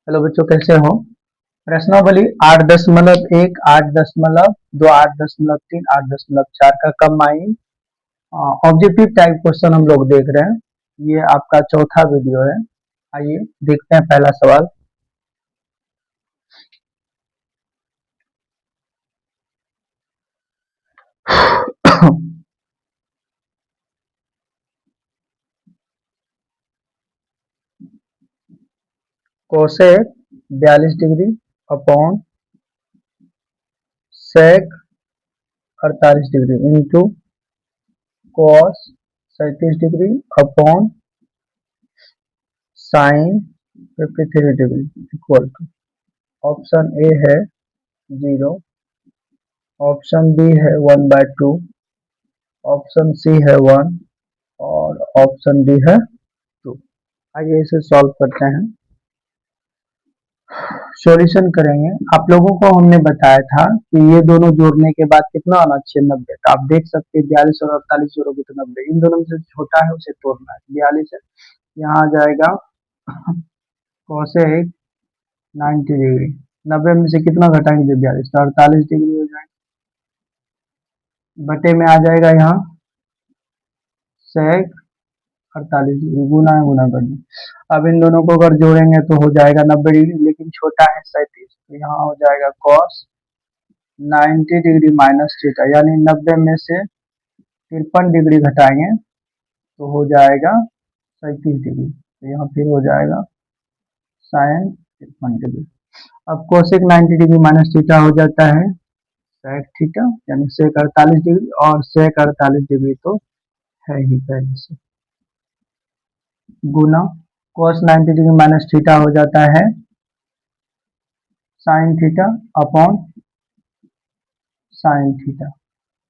Hello बच्चों, कैसे हो? प्रश्नावली 8.1, 8.2, 8.3, 8.4 का कंबाइन ऑब्जेक्टिव टाइप क्वेश्चन हम लोग देख रहे हैं। ये आपका चौथा वीडियो है। आइए देखते हैं पहला सवाल। Cosec 42 degree upon sec 48 degree into cos 37 degree upon sine 53 degree equal to option A है 0, ऑप्शन बी है 1/2, ऑप्शन सी है 1 और ऑप्शन डी है 2। आइए इसे सॉल्व करते हैं। सॉल्यूशन करेंगे। आप लोगों को हमने बताया था कि ये दोनों जोड़ने के बाद कितना आना चाहिए, 90। तो आप देख सकते हैं 42 और 48 जोड़ोगे तो 90। इन दोनों में से छोटा है उसे तोड़ना है। 42 है, यहाँ आ जाएगा कोसेक 90 डिग्री। 90 में से कितना घटाएंगे? 42, तो 48 डिग्री हो जाएगा। बटे में आ जाएगा यहाँ सेक 48 डिग्री, गुना है, गुना कर दें। अब इन दोनों को अगर जोड़ेंगे तो हो जाएगा 90 डिग्री, लेकिन छोटा है 37, तो यहाँ हो जाएगा कॉस 90 डिग्री माइनस थीटा, यानी 90 में से 53 डिग्री घटाएंगे तो हो जाएगा 37 डिग्री। तो यहाँ फिर हो जाएगा साइन 53 डिग्री। अब कोसेक 90 डिग्री माइनस थीटा हो जाता है सेक थीटा, यानी सेक 48 डिग्री, और सेक 48 डिग्री तो है ही पहले से, गुना cos 90 डिग्री माइनस थीटा हो जाता है sine theta upon sine theta.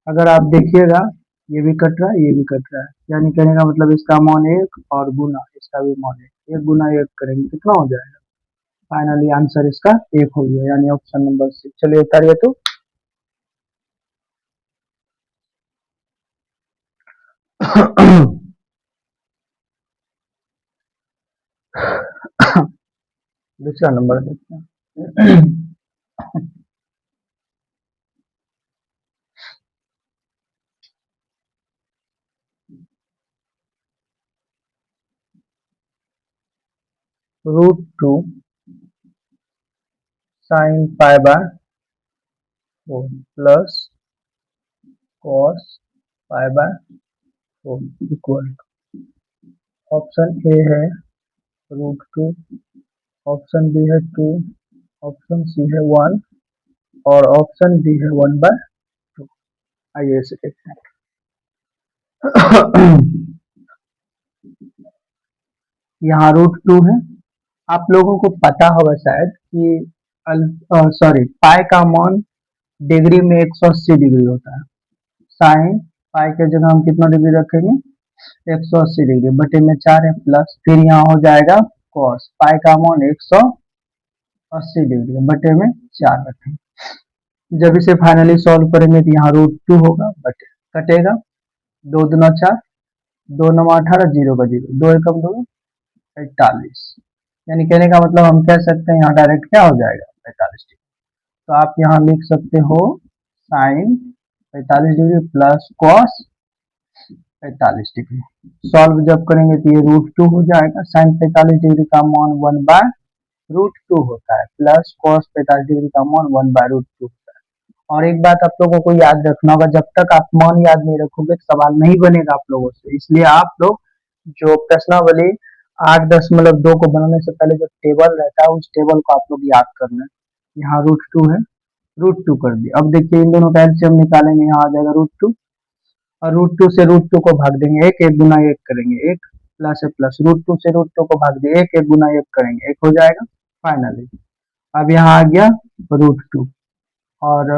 अगर आप देखिएगा ये भी कट रहा है, ये भी कट रहा है, यानी कहने का मतलब इसका मान 1 और गुना इसका भी मान 1, 1 गुना 1 करेंगे कितना हो जाएगा? फाइनली आंसर इसका 1 हो गया, यानी ऑप्शन नंबर सी। चलिए उतारिए तो। दूसरा नंबर देखते हैं। √2 sine pi by 4 plus cos pi by 4 equal. Option A है √2, ऑप्शन बी है 2, ऑप्शन सी है 1 और ऑप्शन डी है 1/2। आइए इसे देखते हैं। यहाँ √2 है। आप लोगों को पता होगा शायद कि सॉरी, पाई का मान डिग्री में 180 डिग्री होता है। साइन पाई के जगह हम कितना डिग्री रखेंगे? 180 डिग्री, बटे में 4 है, प्लस फिर यहाँ हो जाएगा कॉस पाई का मान 180 डिग्री, बटे में 4 रखेंगे। जब इसे फाइनली सॉल्व करेंगे तो यहाँ √2 होगा, बटे कटेगा, 2 दूना 4, 2 9 18, 0 का 0, 2 एकम 2 45। यानी कहने का मतलब हम कह सकते हैं यहाँ डायरेक्ट क्या हो जाएगा? 45 डिग्री। तो आप यहाँ लिख सकते हो sine 45 degree plus cos 45 degree. Solve जब करेंगे तो ये √2 हो जाएगा। साइन 45 डिग्री का मान 1/√2 होता है, प्लस कॉस 45 डिग्री का मान 1/√2 होता है। और एक बात आप लोगों को याद रखना होगा, जब तक आप मान याद नहीं रखोगे सवाल नहीं बनेगा आप लोगों से। इसलिए आप लोग जो प्रश्नावली 8.2 को बनाने से पहले जो टेबल रहता है उस टेबल को आप लोग याद करना है। यहाँ √2 है, √2 कर दिया। अब देखिए इन दोनों का एलसीएम निकालेंगे, यहाँ आ जाएगा √2, और √2 से √2 को भाग देंगे, एक, 1 गुना 1 करेंगे, एक प्लस है प्लस, √2 से √2 को भाग दिए, एक, 1 गुना 1 करेंगे, एक हो जाएगा फाइनली। अब यहाँ आ गया √2, और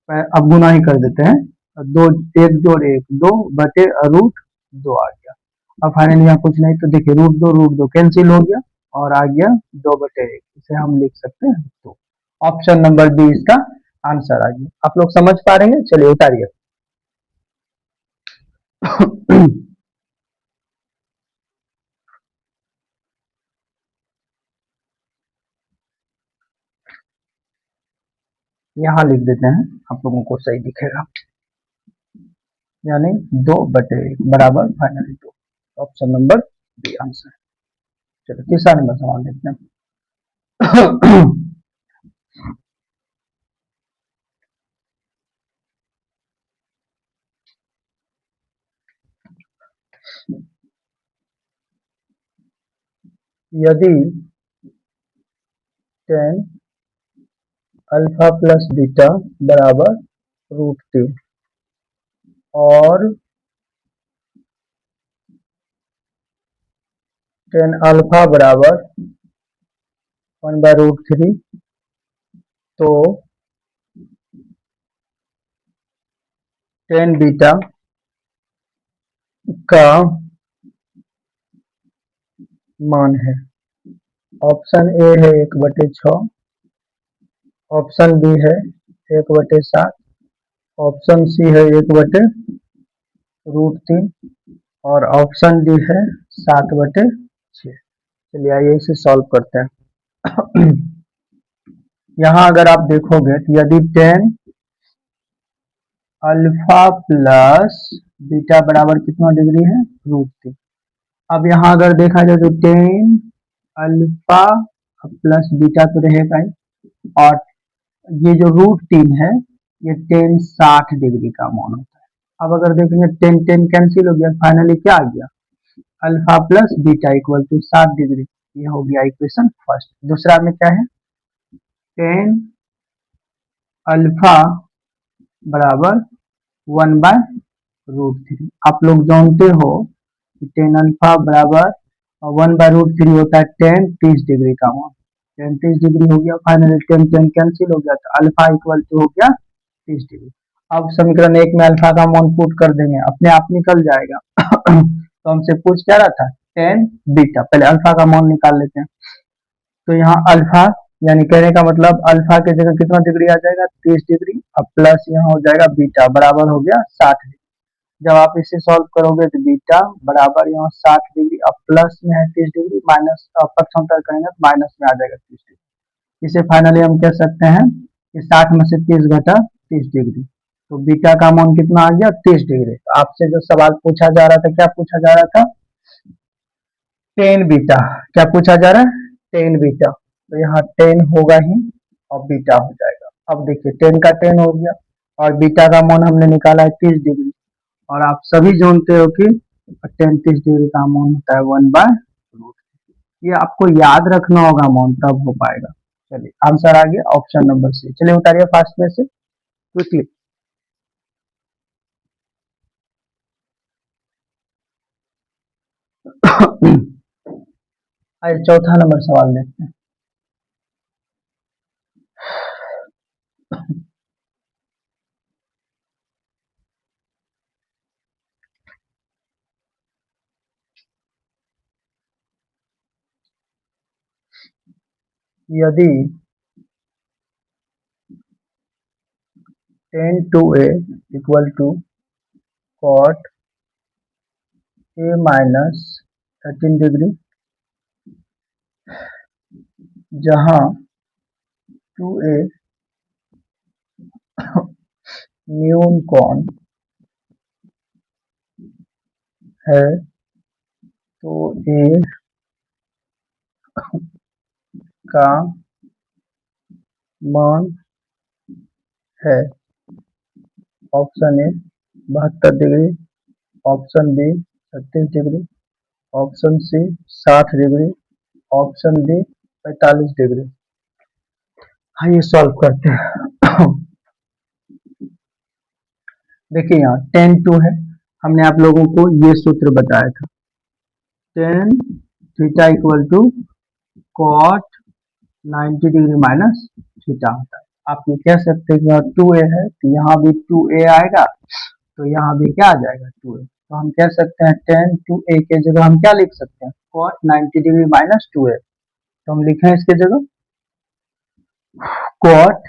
अब गुना ही कर देते हैं, दो, एक जोड़ एक, 2/√2 आ गया। अब फाइनली यहाँ कुछ नहीं, तो देखिए √2 कैंसिल हो गया और आ गया 2/1, इसे हम लिख सकते हैं 2। ऑप्शन नंबर बी इसका आंसर आ गया। आप लोग समझ पा रहे हैं? चलिए उतारिए। यहाँ लिख देते हैं, आप लोगों को सही दिखेगा, यानी 2/1 बराबर finally 2। Option number B answer. चलो तीसरा नंबर सवाल देखते हैं। यदि टेन अल्फा प्लस बीटा बराबर √3 और टेन अल्फा बराबर 1/√3, तो टेन बीटा का मान है। ऑप्शन ए है 1/6, ऑप्शन बी है 1/7, ऑप्शन सी है 1/√3 और ऑप्शन डी है 7/6। चलिए आइए इसे सॉल्व करते हैं। यहाँ अगर आप देखोगे तो यदि टेन अल्फा प्लस बीटा बराबर कितना डिग्री है, √3। अब यहाँ अगर देखा जाए तो टेन अल्फा प्लस बीटा तो रहेगा ही, और ये जो √3 है ये टेन 60 डिग्री का मान होता है। अब अगर देखेंगे टेन टेन कैंसिल हो गया, फाइनली क्या आ गया, alpha plus beta equal to 60 degree. ये हो गया इक्वेशन फर्स्ट। दूसरा में क्या है, टेन अल्फा बराबर 1/√3। आप लोग जानते हो कि टेन अल्फा बराबर 1/√3 होता है टेन 30 डिग्री का मान। टेन 30 डिग्री हो गया, फाइनली टेन टेन कैंसिल हो गया, तो अल्फा इक्वल टू हो गया 30 डिग्री। अब समीकरण 1 में अल्फा का मान पुट कर देंगे, अपने आप निकल जाएगा। तो हमसे पूछ क्या रहा था, टेन बीटा, पहले अल्फा का मान निकाल लेते हैं। तो यहाँ अल्फा यानी कहने का मतलब अल्फा के जगह कितना डिग्री आ जाएगा, 30 डिग्री, अब प्लस यहाँ हो जाएगा बीटा बराबर हो गया 60 डिग्री। जब आप इसे सॉल्व करोगे तो बीटा बराबर यहाँ 60 डिग्री, अब प्लस में है 30 डिग्री, माइनस पक्षांतर करेंगे तो माइनस में आ जाएगा 30 डिग्री। इसे फाइनली हम कह सकते हैं कि 60 में से 30 घटा 30 डिग्री, तो बीटा का मान कितना आ गया, 30 डिग्री। तो आपसे जो सवाल पूछा जा रहा था, क्या पूछा जा रहा था, टेन बीटा। क्या पूछा जा रहा है, टेन बीटा। तो यहाँ टेन होगा ही और बीटा हो जाएगा। अब देखिए टेन का 10 हो गया और बीटा का मान हमने निकाला है 30 डिग्री, और आप सभी जानते हो कि टेन 30 डिग्री का मान होता है 1/√। ये आपको याद रखना होगा मान, तब हो पाएगा। चलिए आंसर आ गया ऑप्शन नंबर सी। चलिए उतारिए फास्ट में से क्विकली। आइए चौथा नंबर सवाल देखते हैं। यदि 10 equal to cot A minus 13 degree, जहां 2a न्यून कोण है, तो a का मान है option A 72 degree, option B 36 degree, option C 60 degree, option D 45 degree. आइए सॉल्व करते हैं। देखिए यहाँ 10 2 है, हमने आप लोगों को ये सूत्र बताया था, tan theta equal to cot 90 degree minus theta होता है। आप ये कह सकते हैं कि यहाँ 2a है तो यहाँ भी 2a आएगा, तो यहाँ भी क्या आ जाएगा 2a। तो हम कह सकते हैं 10 2a के जगह हम क्या लिख सकते हैं, कॉट 90 डिग्री माइनस 2a। तो हम लिखें इसके जगह कॉट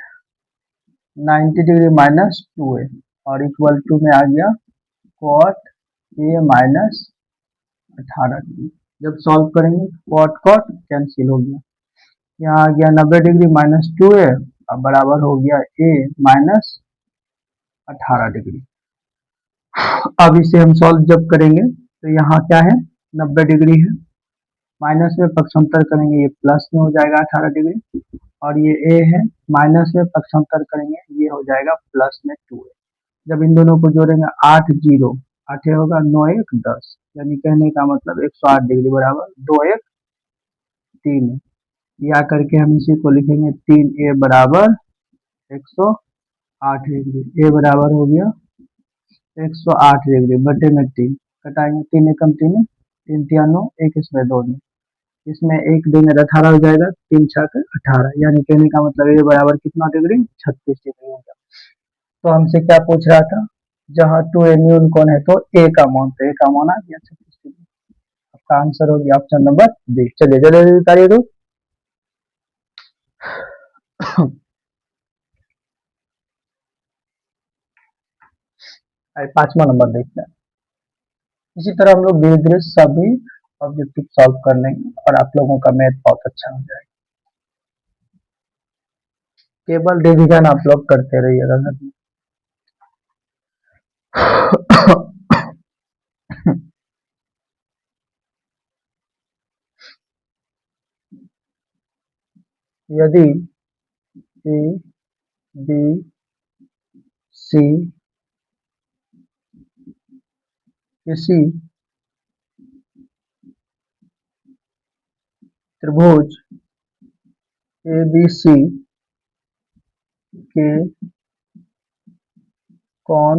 90 डिग्री माइनस 2a और इक्वल टू में आ गया कॉट a माइनस 18 डिग्री। जब सॉल्व करेंगे कॉट कॉट कैंसिल हो गया, यहाँ आ गया 90 डिग्री माइनस 2a अब बराबर हो गया a माइनस 18 डिग्री। अब इसे हम सॉल्व जब करेंगे तो यहाँ क्या है, 90 डिग्री है, माइनस में पक्षांतर करेंगे ये प्लस में हो जाएगा 18 डिग्री, और ये a है, माइनस में पक्षांतर करेंगे ये हो जाएगा प्लस में 2a। जब इन दोनों को जोड़ेंगे 8 जीरो 8 होगा, 9 1 10, यानी कहने का मतलब 108 डिग्री बराबर 2 1 3। या करके हम इसी को लिखेंगे 3a बराबर 108 डिग्री। ए बराबर हो गया 108 डिग्री बटे में 3, कटाएंगे 3 एकम 3, 3 तिया 9, एक इसमें 2 में, इसमें एक देंगे 18 हो जाएगा, 3 छक 18, यानी कहने का मतलब ए बराबर कितना डिग्री, 36 डिग्री होगा। तो हमसे क्या पूछ रहा था, जहाँ टू ए न्यून कौन है, तो ए का मान, तो ए का मान आ गया 36 डिग्री। आपका आंसर हो गया ऑप्शन नंबर बी। चलिए जल्दी उतारिए तो। पांचवा नंबर देखते हैं। इसी तरह हम लोग धीरे धीरे सभी ऑब्जेक्टिव सॉल्व कर लेंगे और आप लोगों का मैथ बहुत अच्छा हो जाएगा। केवल रिवीजन आप लोग करते रहिएगा घर में। यदि ए बी सी किसी त्रिभुज ए बी सी के कौन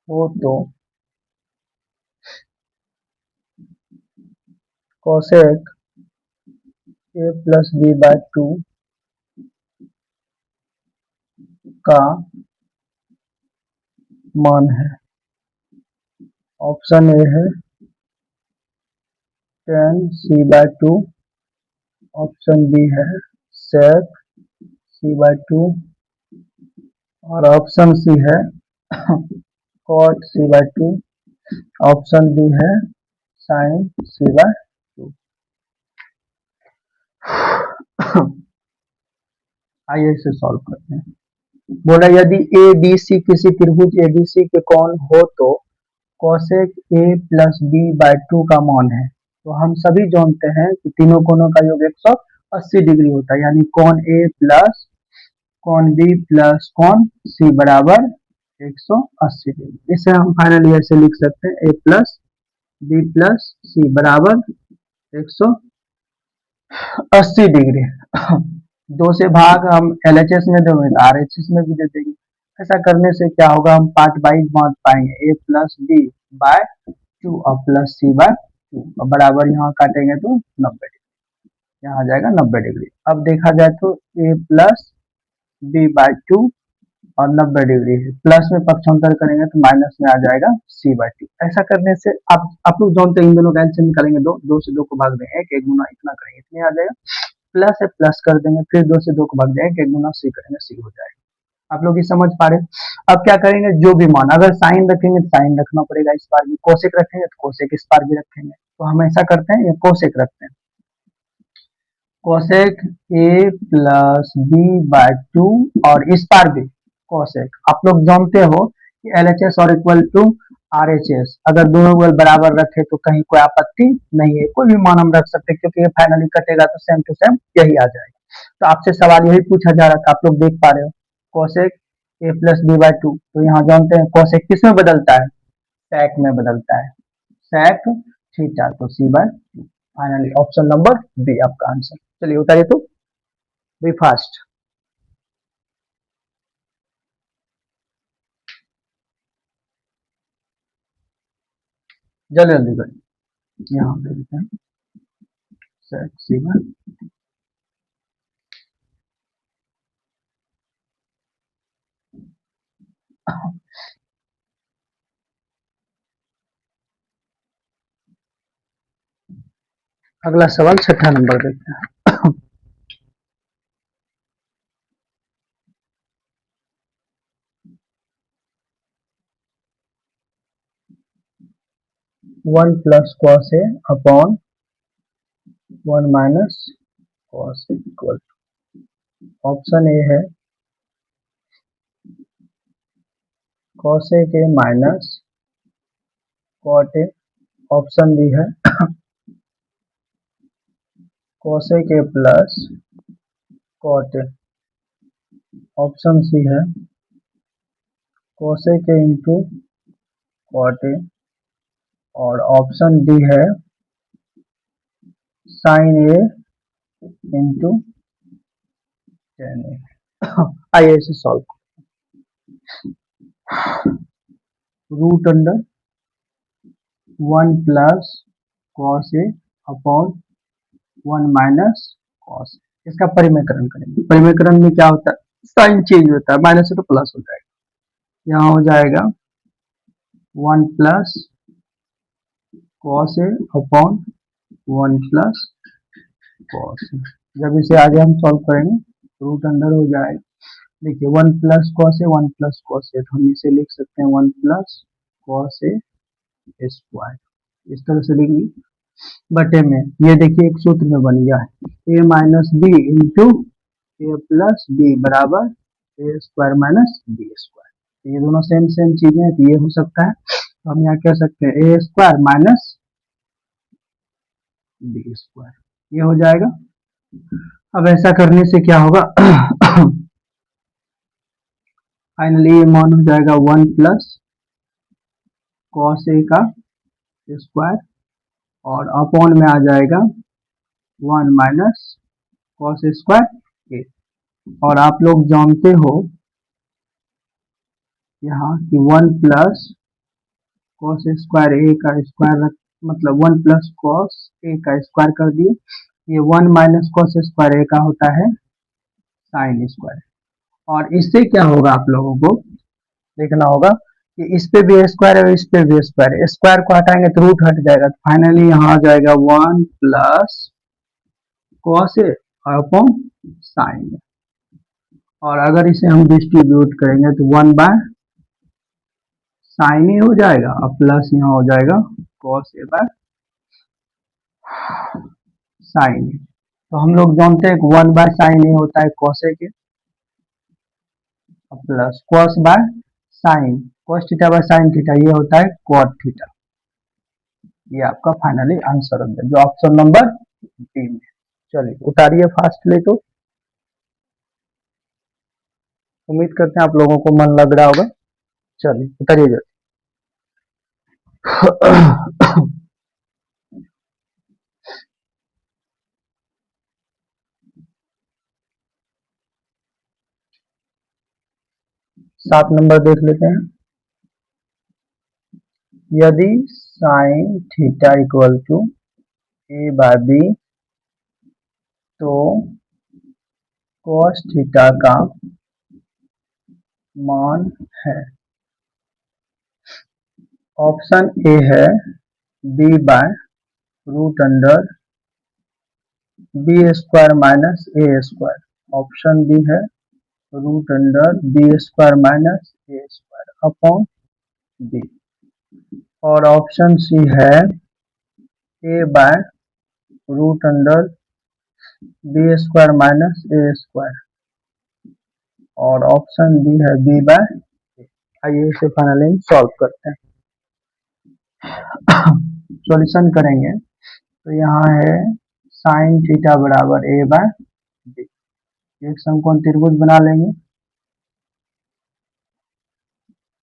हो तो cosec A plus B by 2 का मान है। ऑप्शन ए है tan C by 2, option B है sec सी बाय 2, और ऑप्शन सी है cot C by 2, option D है sin सी बाय 2। आइए इसे सॉल्व करते हैं। बोला यदि ए बी सी किसी त्रिभुज ए बी सी के कौन हो तो cosec A plus B by 2 का मान है। तो हम सभी जानते हैं कि तीनों कोणों का योग 180 डिग्री होता है, यानी कौन ए प्लस कौन बी प्लस कौन सी बराबर 180 डिग्री। इसे हम फाइनली ऐसे लिख सकते हैं, ए प्लस बी प्लस सी बराबर 180 डिग्री। दो से भाग हम LHS में देंगे तो RHS में भी दे देंगे। ऐसा करने से क्या होगा, हम पार्ट वाइज बांट पाएंगे, ए प्लस बी बाय 2 और प्लस सी बाय 2, और बराबर यहाँ काटेंगे तो 90 डिग्री, यहाँ आ जाएगा 90 डिग्री। अब देखा जाए तो ए प्लस बी बाय 2 और 90 डिग्री है, प्लस में पक्षांतर करेंगे तो माइनस में आ जाएगा सी बाय 2। ऐसा करने से आप लोग जानते हैं इन दोनों का एलसीएम निकालेंगे, दो से दो को भाग देंगे, एक गुना इतना करेंगे इतने आ जाएगा, प्लस है प्लस कर देंगे, फिर 2 से 2 को भाग देंगे, एक गुना सी करेंगे सी हो जाएगा। आप लोग ये समझ पा रहे। अब क्या करेंगे, जो भी मान, अगर साइन रखेंगे तो साइन रखना पड़ेगा इस बार भी, कोसेक रखेंगे तो कोसेक इस बार भी रखेंगे। तो हम ऐसा करते हैं, ये कोसेक रखते हैं, cosec A plus B by 2, और इस बार भी कोसेक। आप लोग जानते हो कि LHS और इक्वल टू RHS, अगर दोनों बल बराबर रखे तो कहीं कोई आपत्ति नहीं है, कोई भी मान हम रख सकते हैं, क्योंकि ये फाइनली कटेगा तो सेम टू सेम यही आ जाएगा। तो आपसे सवाल यही पूछा जा रहा था, आप लोग देख पा रहे हो, cosec A plus B by 2, तो यहाँ जानते हैं कोसेक किस में बदलता है, sec में बदलता है, sec थीटा, तो C by 2। Finally option number B आपका आंसर। चलिए उतारिए तो, बी फास्ट, जल्दी जल्दी करिए। यहाँ पे लिखते हैं sec सी बाय, अगला सवाल छठा नंबर देखते हैं। 1 plus cos A upon 1 minus cos A equal, option A है cosec a minus cot a, option B है cosec a plus cot a, option C है cosec a into cot a, और option D है sin a into tan a। आइए इसे solve. Root under 1 plus cos A upon 1 minus cos, इसका परिमेयकरण करेंगे। परिमेयकरण में क्या होता है, साइन चेंज होता है, माइनस से तो प्लस हो जाएगा। यहाँ हो जाएगा 1 plus cos A upon 1 plus cos ए। जब इसे आगे हम सॉल्व करेंगे रूट अंडर हो जाएगा, देखिए 1 प्लस कॉस ए 1 प्लस कॉस ए, तो हम इसे लिख सकते हैं 1 प्लस कॉस ए स्क्वायर, इस तरह से लिख ली बटे में। ये देखिए एक सूत्र में बन गया है a minus B into A plus B बराबर A square minus B square. ये दोनों सेम सेम चीजें हैं, तो ये हो सकता है, तो हम यहाँ कह सकते हैं ए स्क्वायर माइनस बी स्क्वायर, ये हो जाएगा। अब ऐसा करने से क्या होगा फाइनली ये मान हो जाएगा 1 प्लस कॉस ए का स्क्वायर और अपॉन में आ जाएगा 1 माइनस कॉस स्क्वायर ए। और आप लोग जानते हो यहाँ कि 1 प्लस कॉस स्क्वायर ए का स्क्वायर, मतलब 1 प्लस कॉस ए का स्क्वायर कर दिए, ये 1 माइनस कॉस स्क्वायर ए का होता है साइन स्क्वायर। और इससे क्या होगा आप लोगों को देखना होगा कि इस पे भी स्क्वायर है और इस पे भी स्क्वायर है, स्क्वायर को हटाएंगे तो रूट हट जाएगा, तो फाइनली यहाँ आ जाएगा 1 plus cos A upon sine. और अगर इसे हम डिस्ट्रीब्यूट करेंगे तो 1 बाय साइन ए हो जाएगा और प्लस यहाँ हो जाएगा कॉस ए बाय साइन ए। तो हम लोग जानते हैं कि 1 बाय साइन ए होता है कॉस ए के, plus cos by sine cos theta by sine theta, ये होता है कॉट थीटा। ये आपका फाइनली आंसर हो गया जो ऑप्शन नंबर बी में। चलिए उतारिए फास्टली, तो उम्मीद करते हैं आप लोगों को मन लग रहा होगा। चलिए उतारिए जल्दी। 7 नंबर देख लेते हैं। यदि sine theta equal to A by B तो कॉस थीटा का मान है, ऑप्शन ए है B by root under B square minus A square, option B है root under B square minus A square upon B, और option C है A by root under B square minus A square, और option D है B by. आइए इसे finally solve करते हैं। Solution करेंगे तो यहाँ है साइन थीटा बराबर ए बाय बी, एक समकोण त्रिभुज बना लेंगे,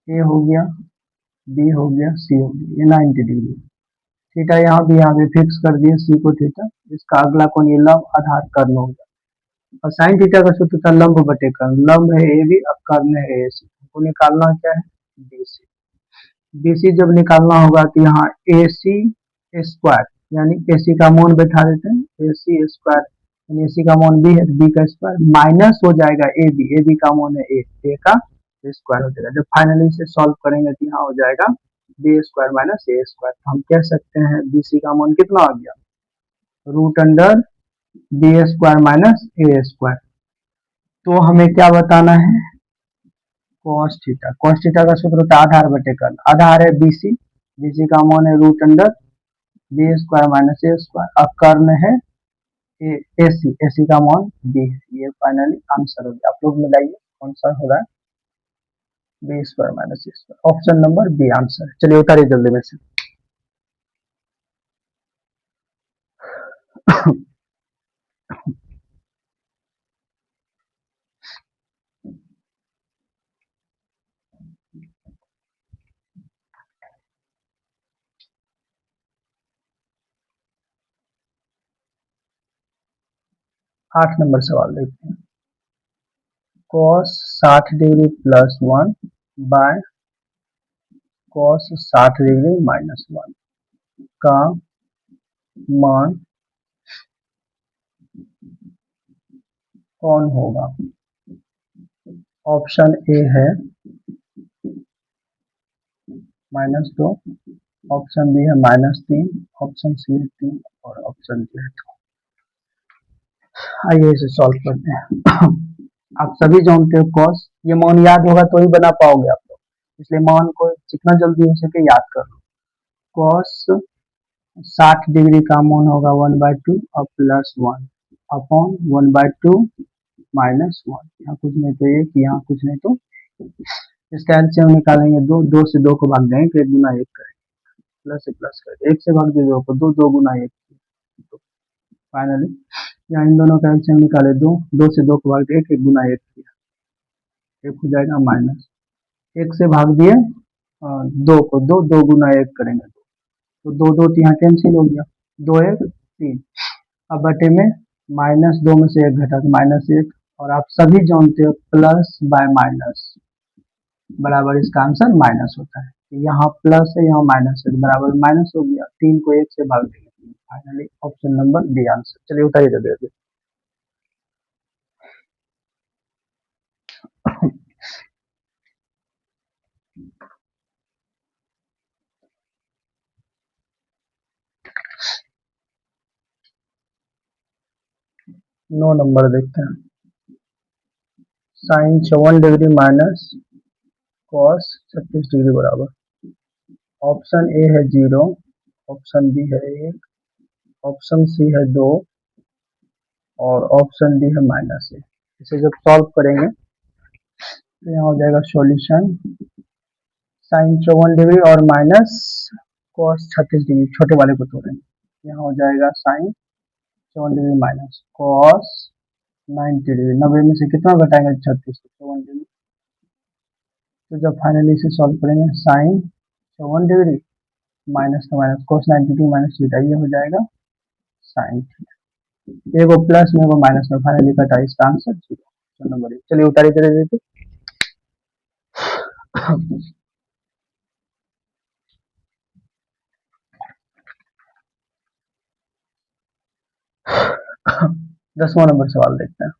ए हो गया बी हो गया सी हो गया, ये 90 डिग्री। थीटा यहाँ भी फिक्स कर दिए सी को थीटा, इसका अगला कोण ये लंब आधार कर्ण होगा, और साइन थीटा का सूत्र था लंब बटे कर्ण, लंब है ए बी और कर्ण है ए सी, हमको निकालना क्या है बी सी। बी सी जब निकालना होगा तो यहाँ ए सी स्क्वायर यानी ए सी का मान बैठा देते हैं, ए सी स्क्वायर यानी ए सी का मान बी है, बी का स्क्वायर माइनस हो जाएगा ए बी का मान है ए का स्क्वायर हो जाएगा। जब फाइनली इसे सॉल्व करेंगे तो यहाँ हो जाएगा B square minus A square, हम कह सकते हैं बी सी का मान कितना आ गया root under B square minus A square. तो हमें क्या बताना है कॉस थीटा का सूत्र होता है आधार बटे कर्ण, आधार है बीसी का मान है root under B square minus A square और कर्ण है AC का मान B है। ये फाइनली आंसर हो गया। आप लोग मिलाइए कौन सा हो रहा है, B square minus C square, option number B answer है। चलिए उतारिए जल्दी में से। 8 नंबर सवाल देखते हैं। cos 60 डिग्री plus 1 by cos 60 degree minus 1 का मान कौन होगा? ऑप्शन ए है -2, ऑप्शन बी है -3, ऑप्शन सी है 3 और ऑप्शन डी है 2। आइए इसे सॉल्व करते हैं। आप सभी जानते हो cos, ये मान याद होगा तो ही बना पाओगे आप लोग, इसलिए मान को जितना जल्दी हो सके याद कर लो। cos 60 डिग्री का मान होगा 1/2 और प्लस 1 अपॉन 1/2 माइनस 1। यहाँ कुछ नहीं तो एक, यहाँ कुछ नहीं तो इसका एलसीएम निकालेंगे। दो से दो को भाग देंगे तो 1 गुना 1 करेंगे, प्लस से प्लस करेंगे, 1 से भाग दिए 2 को, 2 गुना 1। तो फाइनली यहाँ इन दोनों का एलसीएम निकाले, 2 से 2 को भाग दिए 1, 1 गुना 1 किया, 1 हो जाएगा माइनस, 1 से भाग दिए 2 को, 2 गुना 1 करेंगे तो 2 यहाँ कैंसिल हो गया, 2 1 3। अब बटे में -2 में से 1 घटा -1, और आप सभी जानते हो प्लस बाय माइनस बराबर इसका आंसर माइनस होता है। यहाँ प्लस है यहाँ माइनस है, बराबर माइनस हो गया। 3 को 1 से भाग देंगे, finally option number D answer. चलिए उतारिए दे। 9 नंबर देखते हैं। Sine 54 degree minus cos 36 degree बराबर, ऑप्शन ए है 0, ऑप्शन बी है 1, ऑप्शन सी है 2 और ऑप्शन डी है -1। इसे जब सॉल्व करेंगे तो यहाँ हो जाएगा सॉल्यूशन साइन 54 डिग्री और माइनस कॉस 36 डिग्री, छोटे वाले को तोड़ेंगे, यहाँ हो जाएगा sine 54 degree minus cos 90 degree. 90 में से कितना घटाएंगे 36, 54 डिग्री। तो जब फाइनली इसे सॉल्व करेंगे साइन 54 डिग्री माइनस का minus cos 90 degree minus theta, ये हो जाएगा साइन थीटा। एगो प्लस में एगो माइनस में फाइनली कटा, इसका आंसर 0 नंबर। चलिए उतारी तरह देते। 10वां नंबर सवाल देखते हैं।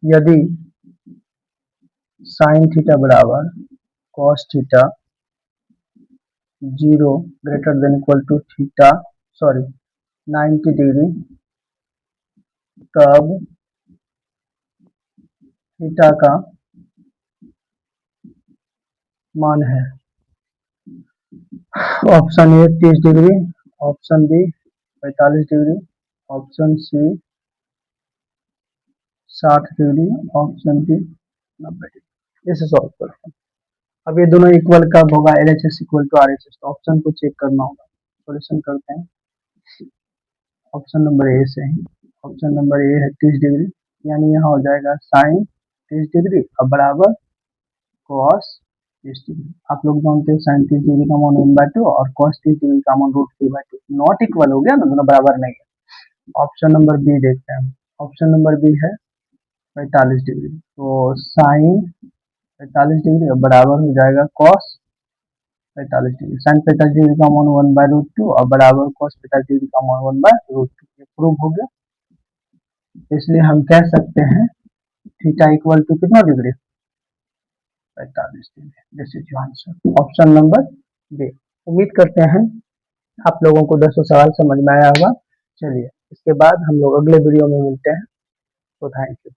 यदि साइन थीटा बराबर cos theta 0 greater than equal to theta 90 degree, तब थीटा का मान है option A 30 degree, option B 45 degree, option C 60 degree, option D 90 degree. इसे सॉल्व करते हैं। अब ये दोनों इक्वल कब होगा? LHS इक्वल टू RHS, तो ऑप्शन को चेक करना होगा। सॉल्यूशन करते हैं। ऑप्शन नंबर ए से ही, ऑप्शन नंबर ए है 30 डिग्री, यानी यहाँ हो जाएगा साइन 30 डिग्री अब बराबर कॉस 30 डिग्री। आप लोग जानते हो साइन 30 डिग्री का मान 1/2 और कॉस 30 डिग्री का मान √3/2। नॉट इक्वल हो गया ना, दोनों बराबर नहीं है। ऑप्शन नंबर बी देखते हैं। ऑप्शन नंबर बी है 45 डिग्री, तो साइन 45 डिग्री अब बराबर हो जाएगा कॉस 45 डिग्री। साइन 45 डिग्री का मान 1/√2 और बराबर कॉस 45 डिग्री का मान 1/√2। ये प्रूव हो गया, इसलिए हम कह सकते हैं थीटा इक्वल टू कितना degree? 45 degree. This is your answer, option number B. उम्मीद करते हैं आप लोगों को 10 सवाल समझ में आया होगा। चलिए इसके बाद हम लोग अगले वीडियो में मिलते हैं। तो थैंक यू।